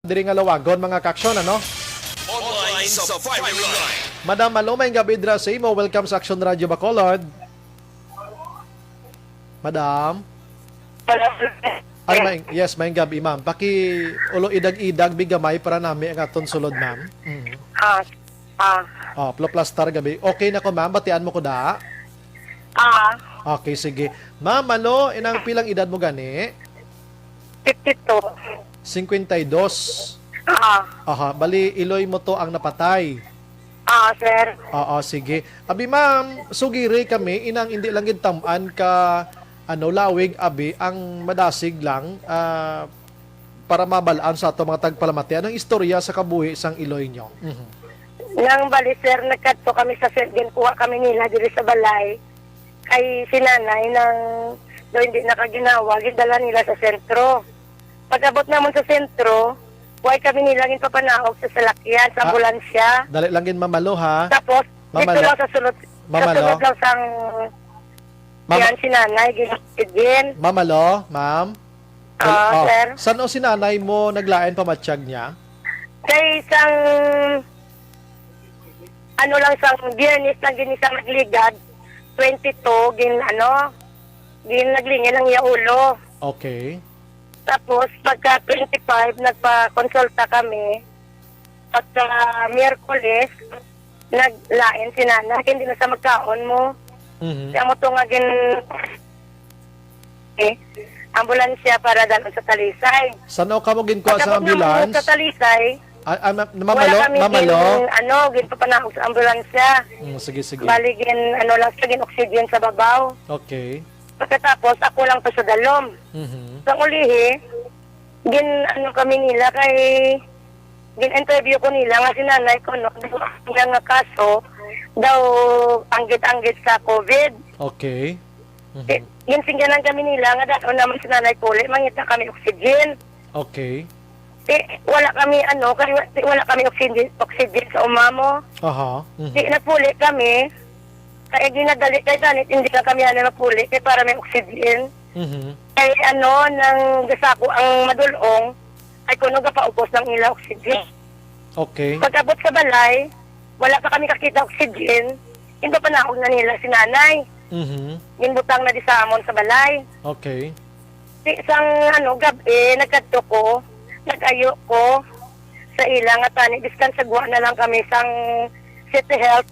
Diri nga lawagon mga kaksyon, ano? Online sa firing line. Madam Malumay gabi dra sa imo. Welcome sa Action Radio Bacolod. Madam. Ay, yes, may gabi, ma'am. Paki ulo idag-idag bigamay para nami ang aton sulod, ma'am. Oh, plastar gabi. Okay na ko, ma'am. Batian mo ko da. Okay, sige. Ma'am, ano, inang pilang edad mo gani? 52. 52. Aha, bali iloy mo to ang napatay. Sir. Oo, sige. Abi ma'am, sugiri kami inang hindi lang gitamaan ka lawig abi ang madasig lang para mabalaan sa ato mga tagpalamati. Anong istorya sa kabuhi sang iloy nyo? Nang bali sir, nagkadto kami sa Sergen, kuha kami nila diri sa balay. Kay sinanay nang do hindi nakaginawa, gidala nila sa sentro. Pag-abot naman sa sentro, huwag kami nilang papanaog sa salakyan, sa ambulansya. Dali lang gin mamalo ha. Tapos, Mamalo. dito lang sa sulod, Mamalo. lang sang yan si nanay, ginagin. Mamalo, ma'am. Sir. Saan o si nanay mo naglain pamatsyag niya? Kay isang, sang biyernes lang ginisang nagligad, 22, gin naglingin ang iya ulo. Okay. Tapos, pagka 25, nagpa-consulta kami. Pagka Miyerkules, naglain si nanay, hindi na sa magkaon mo. Kaya mo ito nga ambulansya para dalon sa Talisay. Saan o ka mo ginkuha sa Pagkabot naman ambulance? sa Talisay, Mamalo, wala kami mamalo. ginpapanahog sa ambulansya. Sige, sige. Bali, oxygen sa babaw. Okay. Pagkatapos, ako lang pa sa dalom. Sa ulihi, kami nila kay gin-interview ko nila nga si nanay ko nga kaso daw anggit-anggit sa COVID. Okay. Ginsingganan kami nila nga daw naman si nanay ko mangit na kami oxygen. Okay. Wala kami wala kami oxygen sa umamo. Aha. Napuli kami. Kaya ginadali kay ganit hindi na kami napuli kay para may oxygen. Kay nang gasako ang madulong ay kuno gapaubos ng ila oxygen. Okay. Pag-abot sa balay, wala pa kami kakita oxygen, hindi pa naog na nila si nanay. Ginbutang na di sa amon sa balay. Okay. Isang gabi, nagkadto ko, nag-ayo ko sa ilang at tani, biskan sagwa na lang kami sang City Health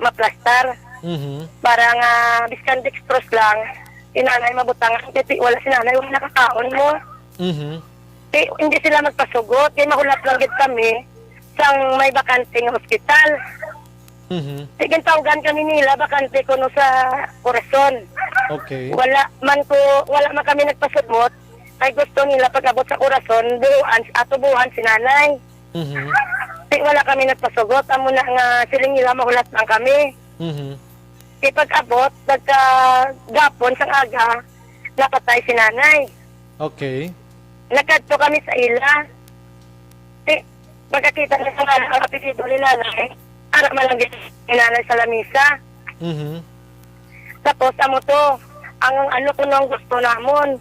maplastar. Para nga biskan dextrose lang, inanay mabutang, wala si nanay, wala nakakaon mo. Hindi sila magpasugot, kaya mahulat lang gid kami sang may bakanting hospital. Sige, tawagan kami nila, bakante ko sa Corazon. Okay. Wala man kami nagpasudmot, ay gusto nila pag-abot sa Corazon, buhan si nanay. Wala kami nagpasugot, amo na nga siling nila mahulat lang kami. Pag-abot, gapon sang aga, napatay si nanay. Okay. Nagkadto kami sa ila. Pagkakita na sa nanay, ang apelido ni nanay, ara malangit ni nanay sa lamisa. Tapos, amo to, ang ko nang gusto namon,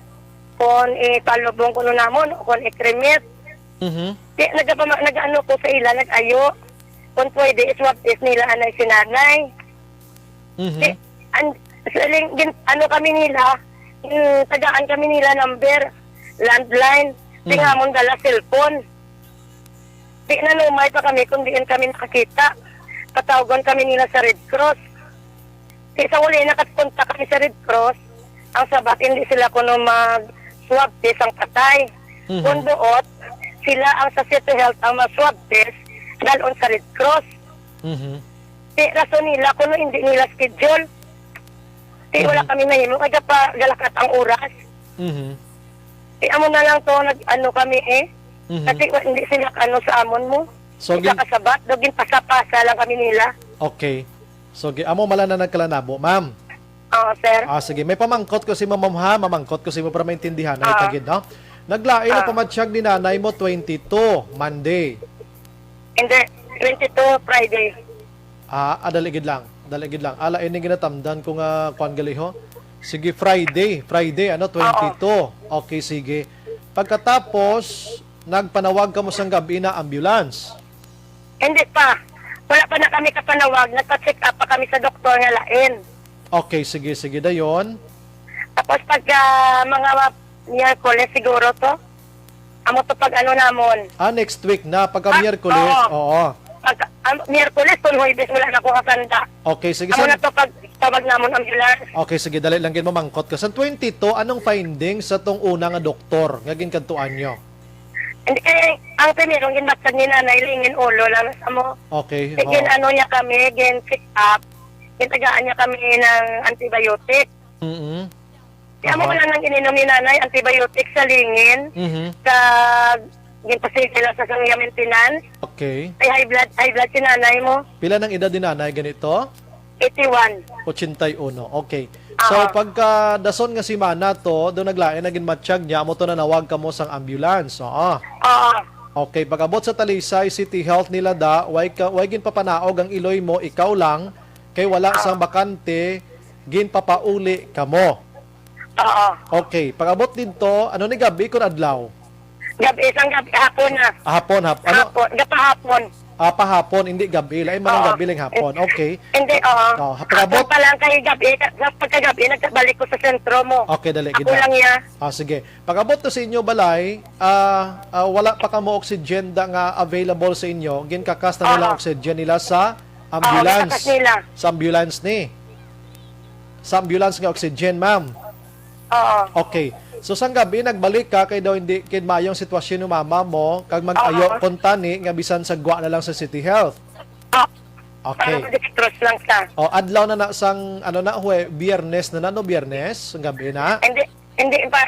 kung palubong ko namon, o kung ikremit. Nag-ano ko sa ila, nag-ayo, kung pwede, iswap test nila anay si nanay. Kami nila, tagaan kami nila number, landline, tingamon dala cellphone. Di nanumay pa kami kung diin kami nakakita. Patawagan kami nila sa Red Cross. Sa uli, nakapunta kami sa Red Cross, ang sabat, hindi sila kuno mag-swab test ang patay. Kung buot, sila ang sa City Health ang mag-swab test dalon sa Red Cross. Rason nila, kuno hindi nila schedule. Wala kami mahimo, kaya pa galakat ang oras. Amo na lang to, kami kasi hindi sila sa amon mo. So, Isa kasabat, dogin pasapasa lang kami nila. Okay. So, amo mala na nagkalanabo, ma'am. Oo, sir. Sige. May pamangkot ko si ma'am ha. Mamangkot ko si mo para maintindihan. Ay, tagid, no? Naglain na pamatsyag ni nanay mo 22, Monday. Hindi, 22, Friday. Daligid lang. Daligid lang. Ala, ini ginatamdan ko nga kuan galiho. Sige, Friday. 22. Okay, sige. Pagkatapos, nagpanawag ka mo sang gabi na ambulance. Hindi pa. Wala pa na kami kapanawag. Nagpa-check up pa kami sa doktor nga lain. Okay, sige, sige dayon. Tapos pagka mga Miyerkules siguro to, amo to pag ano namon. Next week na, pagka Miyerkules, oo. Pag Miyerkules, kung Huwebes, wala na akong kasanda. Okay, sige. Amo na to pag tawag namon ambulance. Okay, sige, dali lang mo mangkot ka. Sa 22, anong findings sa tong una nga doktor nga ginkantuan nyo? Hindi kaya, ang primerong ginbatsag ni nanay, lingin ulo lang sa mo. Okay. Gin ano niya kami, gin check up, gintagaan niya kami ng antibiotic. Mm-hmm. Kaya mo wala nang ininom ni nanay, antibiotic sa lingin, kag ginpasigil sila sa sangya maintenance. Okay. Ay high blood si nanay mo, Pila ng edad din nanay ganito? 81. 81. Okay. So, pagka dason nga si Mana to, doon naglain naging matsyag niya, mo to nanawag ka mo sang ambulance. Oo. Oo. Okay, pag-abot sa Talisay City Health nila way gin papanaog ang iloy mo, ikaw lang, kay wala sang bakante, gin papauli ka mo. Oo. Okay, pag-abot dito, ano ni gabi kun adlaw? Isang gabi, hapon na. Hapon. Ano? Hapon, gapahapon. Pahapon, hindi gabi. Lain man ang gabi lang hapon. Okay. Hindi, oo. Pag-abot? Hapon pa lang kay gabi, pagkagabi, nagbalik ko sa sentro mo. Okay, dali. Ako lang ya. Sige. Pag-abot to sa inyo, balay, wala pa ka mo oxygen nga available sa inyo. Ginkakas na nila oxygen nila sa ambulance. Nila. Sa ambulance ni. Sa ambulance nga oxygen, ma'am. Oo. Okay. So sang gabi nagbalik ka kay daw hindi kid mayong sitwasyon ng mama mo kag mag-ayo kontani nga bisan sa gwa na lang sa City Health. Okay. Parang dextrose lang sa. Adlaw na sang ano na Biyernes na no Biyernes ang gabi na. Hindi pa.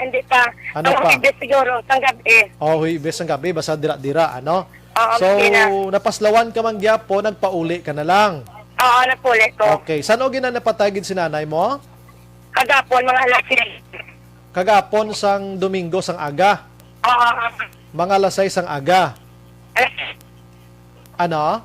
Ano pa? Ibig siguro sang gabi. Huwebes ang gabi basta dira-dira ano. Oo, So na. napaslawan ka man gyapo nagpauli ka na lang. Oo, napuli ko. Okay. Saan o napatagid si nanay mo? Kagapon mga alas 6. Kagapon sang Domingo sang aga. Oo. Mga alas 6 sang aga. Ano?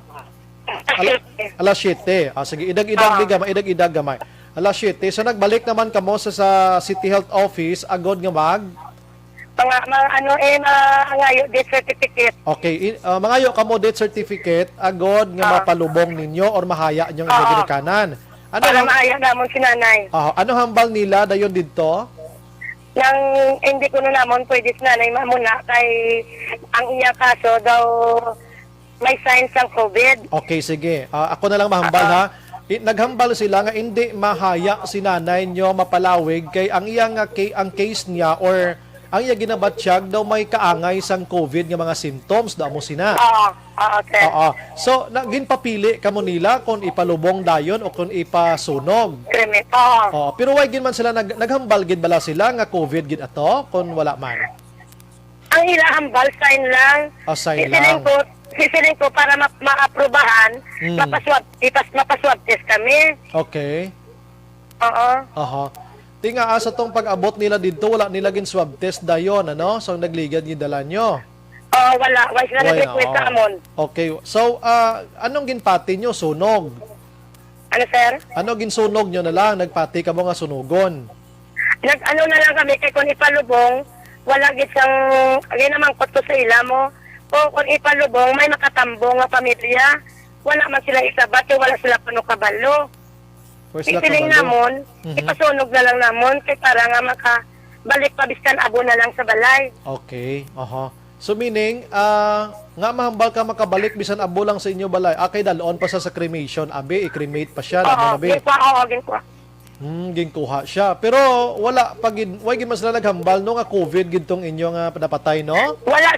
Alas 7. Sige, idag-idag gamay. Alas 7. So nagbalik naman kamo sa City Health Office agod nga Mga death certificate. Okay, mangayo kamo death certificate agod nga mapalubong ninyo or mahaya nyo nga ginikanan. Para maaya namon si nanay. Ano hambal nila dayon didto? Nang hindi ko na namon pwede si nanay mamuna kay ang iya kaso daw may signs ng COVID. Okay, sige. Ako na lang mahambal ha. Naghambal sila nga hindi mahaya si nanay nyo mapalawig kay ang ang case niya or ang iya ginabatsyag daw may kaangay sang COVID nga mga symptoms daw mo sina. Okay. So, ginpapili kamo nila kung ipalubong dayon o kung ipasunog. Krimen. Pero why gin man sila naghambal gid bala sila nga COVID gid ato kung wala man. Ang ilahambal sign lang. Sign lang. Sisiling ko para ma-aprobahan, mapaswab test kami. Okay. Oo. Tinga sa tong pag-abot nila dito wala nila gin swab test dayon ano? So nagligad gid dala nyo. Wala. Wala sila nag-request sa amon. Okay. So, anong ginpati nyo? Sunog? Ano, sir? Ano ginsunog nyo na lang? Nagpati ka mo nga sunugon? Nag-ano na lang kami, kay kung ipalubong, wala gitsang, ginamangkot ko sa ila mo, o kung ipalubong, may makatambong nga pamilya, wala man sila isabat, wala sila panukabalo. Isiling namon, ipasunog na lang namon, kay para nga makabalik pabiskan abo na lang sa balay. Okay. So meaning, nga mahambal ka makabalik bisan abo lang sa inyo balay. Kay dalon pa sa cremation, abi i-cremate pa siya, abi. Ginkuha. Ginkuha siya. Pero wala why gid mas sila naghambal no nga COVID gid tong inyo nga napatay no? Wala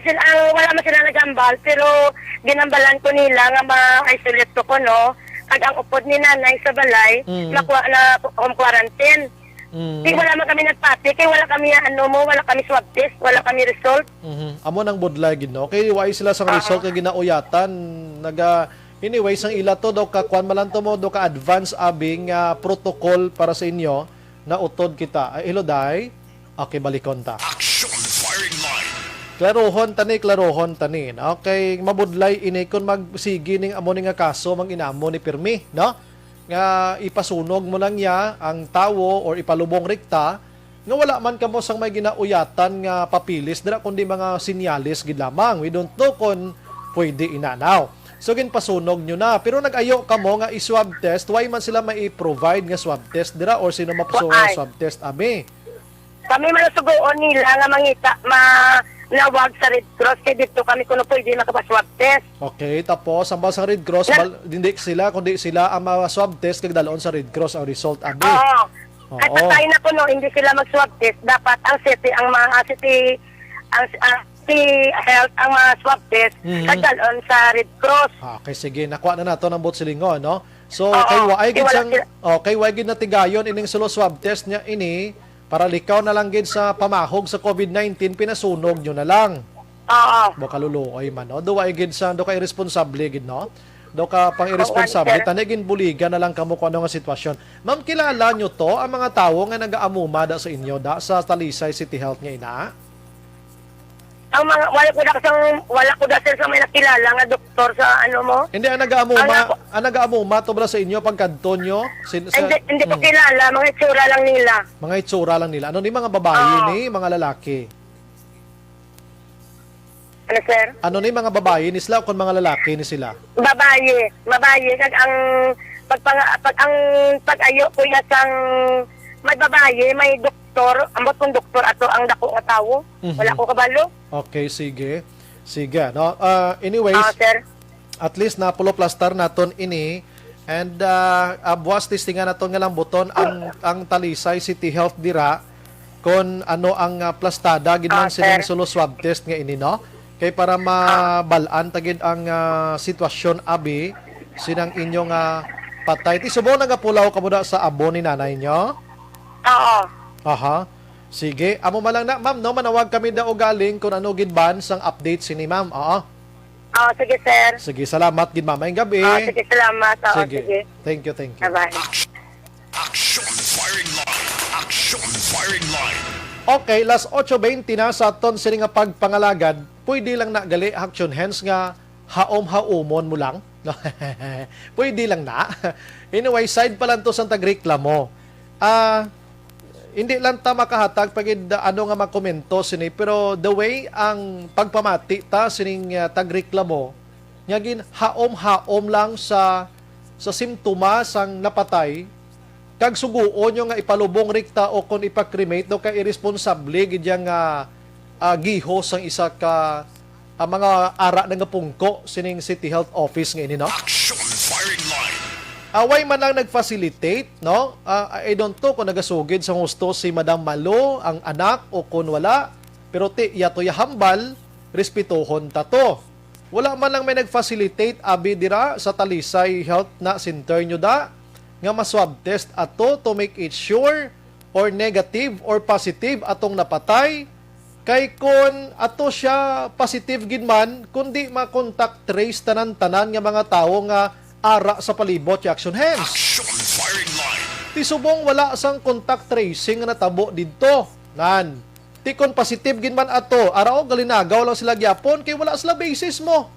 man sila naghambal, pero ginambalan ko nila nga ma-isolate ko no. Kag ang upod ni nanay sa balay, nakuha na home quarantine. Kaya wala man kami nagpati, kaya wala kami wala kami swab test, wala kami result. Amo nang budlay gid no. Kay why sila sa result kay ginauyatan anyway sang ila to daw ka kwan malanto mo do ka advance abing protocol para sa inyo na utod kita. Hello day. Okay, balikon ta. Action firing line. Klarohon tani. Okay, mabudlay ini kun magsigi ning amo ni nga kaso mang inamo ni pirmi, no? Nga ipasunog mo lang ya ang tawo or ipalubong rekta nga wala man kamo sang may ginauyatan nga papilis dira kundi mga sinyalis gid lamang. We don't know kung pwede inanaw. So ginpasunog nyo na. Pero nag-ayo kamo nga i-swab test, why man sila mai-provide nga swab test dira or sino mapasuwa nga Why? swab test abi? Kami man suguon nila nga mangita nawag sa Red Cross kay dito kami kuno pwede makapaswab test. Okay, tapos ang sa Red Cross, hindi sila kundi sila ang swab test kag dalon sa Red Cross ang result abi. Oo. Oo. At patay na kuno hindi sila mag-swab test, dapat ang city ang mga city health ang mga swab test kag dalon sa Red Cross. Okay, sige, nakuha na nato ng Butsilingon, no? So, Oo, kay waay gid wala sang sila. kay waay gid na tigayon ining solo swab test niya ini para likaw na lang gid sa pamahog sa COVID-19 pinasunog nyo na lang. Oo. Bo kaluluoy man, no? Do waay gid sa do ka irresponsible gid, no? Do ka pang irresponsible, sir. tanigin buligan na lang kamo kung ano nga sitwasyon. Ma'am, kilala nyo to ang mga tawo nga nagaamuma da sa inyo da sa Talisay City Health nga ina? Ang mga wala ko da sir sa may nakilala nga doktor sa ano mo. Hindi ang nagaamuma to bala sa inyo pagkadto nyo? Hindi ko kilala, mga itsura lang nila. Mga itsura lang nila. Ano ni mga babae Oo. ni mga lalaki? Ano sir? Ano ni mga babae ni sila o kung mga lalaki ni sila? Babae kag ang pag-ayo ko ya sang may babae, may doktor, ambot kong doktor ato ang dako nga tawo. Wala ko kabalo. Okay, sige. Sige, no? Anyways, Sir. at least napulo plaster naton ini and buwas testingan naton nga lang buton ang Talisay City Health dira kung ano ang plastada gid man silang sir. solo swab test nga ini, no? Kay para mabalaan tagid ang sitwasyon abi sinang inyong patay. Ti subo nagapulaw kamo da sa abo ni nanay nyo? Oo. Aha. Sige, amo malang na ma'am, no, manawag kami daw galing kung ano gid ban sang update sini ma'am. Oo. Sige sir. Sige, salamat gid ma'am. Maayong gabi. Sige, salamat. Sige. Thank you, thank you. Bye-bye. Action firing line. Action firing line. Okay, last 8:20 na sa aton sini nga pagpangalagad. Pwede lang na gali action hands nga haom-haumon mo lang. No? Pwede lang na. Anyway, side pa lang to sa tagreklamo. Hindi lang ta makahatag pagid ano nga makomento sini pero the way ang pagpamati ta sining tagreklamo nya gin haom-haom lang sa simptoma sang napatay kag suguon nyo nga ipalubong rikta o kon ipakremate no kay irresponsable gid yang giho sang isa ka mga ara nga pungko sining City Health Office nga ini, no? Action firing line. Away man lang nag-facilitate, no? I don't know kung nagasugid sa husto si Madam Malo, ang anak, o kung wala. Pero yato hambal, respetuhon tato. Wala man lang may nag-facilitate abi dira sa Talisay Health na center nyo da, nga maswab test ato to make it sure or negative or positive atong napatay. Kay kun ato siya positive gid man, kundi ma-contact trace tanan-tanan nga mga tawo nga ara sa palibot yung action hands. Action firing line. Ti subong wala sang contact tracing nga natabo didto. Nan. Ti kon positive gid man ato, araw galinagaw lang sila gyapon kay wala sila basis mo.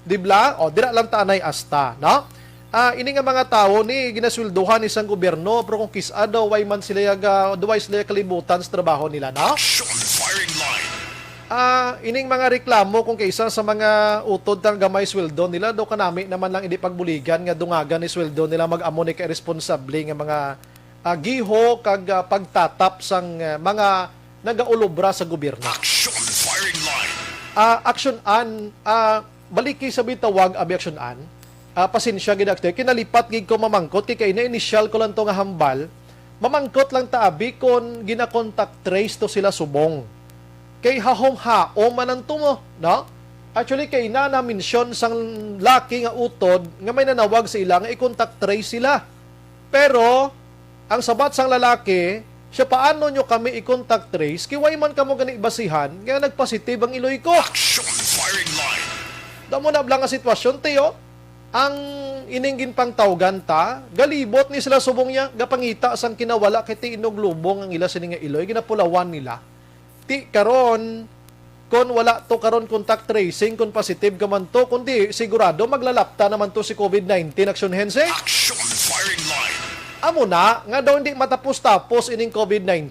Dibla? O dira lang tanay asta, no? Ini nga mga tawo ni ginasweldohan isang gobyerno pero kung kisado way man sila duway sila kalibutan sa trabaho nila, no? Action firing line. Ining mga reklamo kung kaysa sa mga utod ng gamay sweldo nila do kanami naman lang hindi pagbuligan nga dungagan ni sweldo nila mag-amo ni kay responsable nga mga giho kag pagtatap sang mga nagaulobra sa gobyerno. Action firing line. Action an baliki sa bitawag abi action an. Pasensya gid akte kinalipat gid ko mamangkot kay na initial ko lang to nga hambal. Mamangkot lang ta abi kon gina-contact trace to sila subong. Kay hahom-haom man ang tumo, no? Actually, kay na-mention sang laki nga utod nga may nanawag sa ila nga i-contact trace sila. Pero, ang sabat sang lalaki, siya paano nyo kami i-contact trace, kiway man kamo gani basihan, nga nagpositive ang iloy ko. Action firing line. Damo na blang nga sitwasyon, Teo. Ang ininggin pang tawgan ta, galibot ni sila subong niya, gapangita sang kinawala kay ti inuglubong ang ila sininga iloy, ginapulawan nila. Ti karon kon wala to karon contact tracing kun positive ka man to kundi sigurado maglalapta naman to si COVID-19 action hands. Action firing line. Amo na nga daw hindi matapos-tapos ining COVID-19.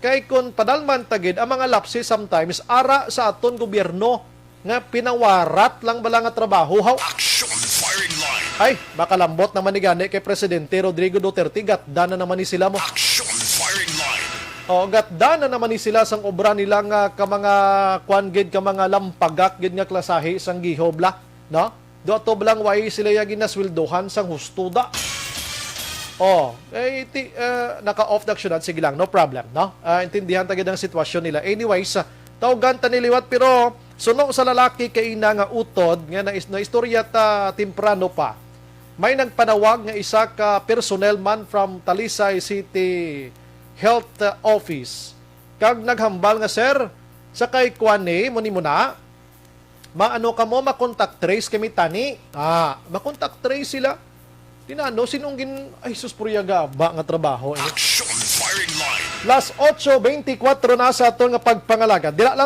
Kay kung padalman tagid ang mga lapsi sometimes ara sa aton gobyerno nga pinawarat lang bala nga trabaho. Action. Firing line. Ay, makalambot naman ni gani kay Presidente Rodrigo Duterte, gatda na naman ni sila mo. Action. Firing line. O, gatda na naman ni sila sang obra nila nga ka mga kwan gid ka mga lampagak gid nga klasahe sang gihobla, no? Do ato blang way sila ya ginasweldohan sang husto da. Oh, naka-off the action sige lang, no problem, no? Intindihan tagid ang sitwasyon nila. Anyways, tawgan ta niliwat pero suno sa lalaki kay ina nga utod nga na istorya ta temprano pa. May nagpanawag nga isa ka personnel man from Talisay City Health Office. Kag naghambal nga sir, sa kay kuane mo ni muna, maano ka mo makontact trace kami tani. Makontact trace sila. Tinano sinong ay suspuryaga ba nga trabaho. Action. Firing line. Las 8:24 na sa aton nga pagpangalaga. Dila lang